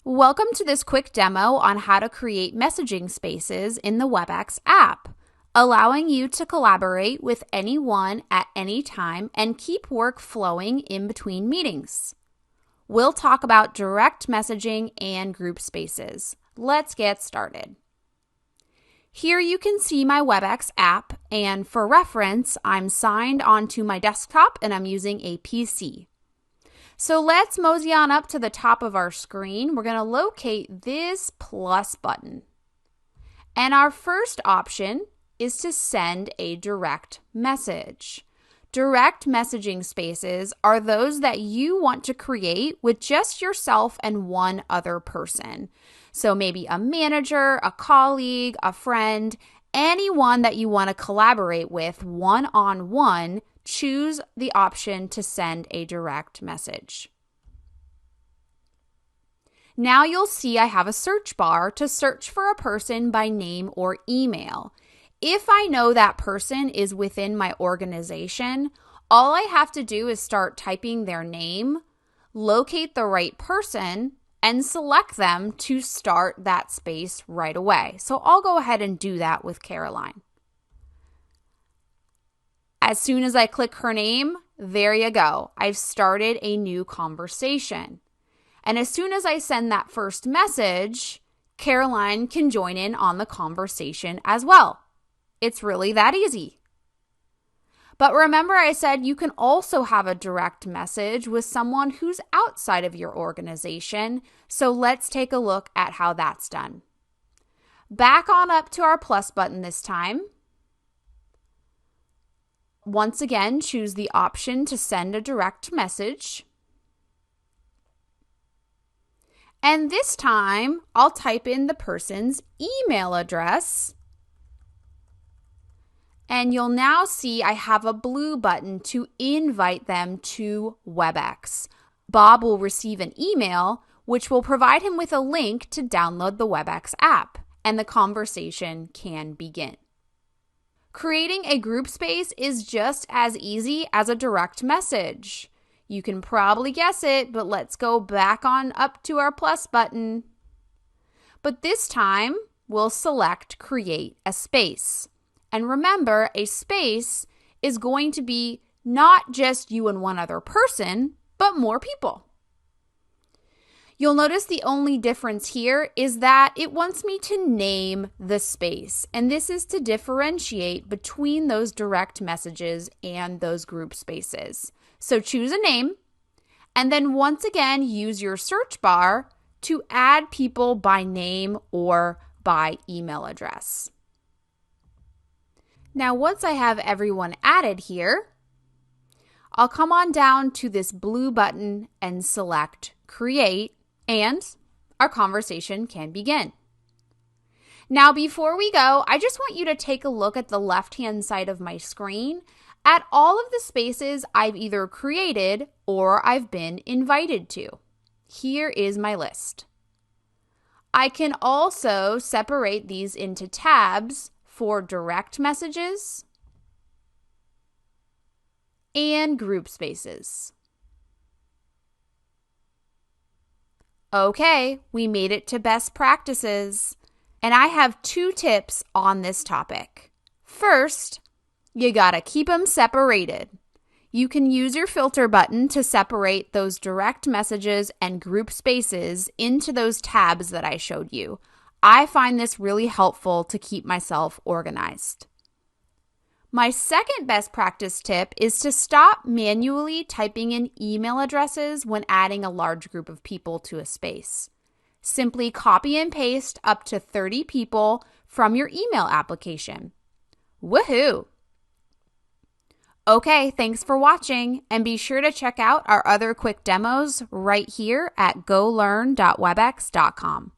Welcome to this quick demo on how to create messaging spaces in the WebEx app, allowing you to collaborate with anyone at any time and keep work flowing in between meetings. We'll talk about direct messaging and group spaces. Let's get started. Here you can see my WebEx app, and for reference, I'm signed onto my desktop and I'm using a PC. So let's mosey on up to the top of our screen. We're going to locate this plus button. And our first option is to send a direct message. Direct messaging spaces are those that you want to create with just yourself and one other person. So maybe a manager, a colleague, a friend, anyone that you want to collaborate with one-on-one. Choose the option to send a direct message. Now you'll see I have a search bar to search for a person by name or email. If I know that person is within my organization, all I have to do is start typing their name, locate the right person, and select them to start that space right away. So I'll go ahead and do that with Caroline. As soon as I click her name, there you go. I've started a new conversation. And as soon as I send that first message, Caroline can join in on the conversation as well. It's really that easy. But remember I said you can also have a direct message with someone who's outside of your organization. So let's take a look at how that's done. Back on up to our plus button this time. Once again, choose the option to send a direct message. And this time, I'll type in the person's email address. And you'll now see I have a blue button to invite them to WebEx. Bob will receive an email, which will provide him with a link to download the WebEx app, and the conversation can begin. Creating a group space is just as easy as a direct message. You can probably guess it, but let's go back on up to our plus button. But this time, we'll select Create a Space. And remember, a space is going to be not just you and one other person, but more people. You'll notice the only difference here is that it wants me to name the space, and this is to differentiate between those direct messages and those group spaces. So choose a name, and then once again use your search bar to add people by name or by email address. Now once I have everyone added here, I'll come on down to this blue button and select Create, and our conversation can begin. Now, before we go, I just want you to take a look at the left-hand side of my screen at all of the spaces I've either created or I've been invited to. Here is my list. I can also separate these into tabs for direct messages and group spaces. Okay, we made it to best practices, and I have 2 tips on this topic. First, you gotta keep them separated. You can use your filter button to separate those direct messages and group spaces into those tabs that I showed you. I find this really helpful to keep myself organized. My second best practice tip is to stop manually typing in email addresses when adding a large group of people to a space. Simply copy and paste up to 30 people from your email application. Woohoo! Okay, thanks for watching, and be sure to check out our other quick demos right here at golearn.webex.com.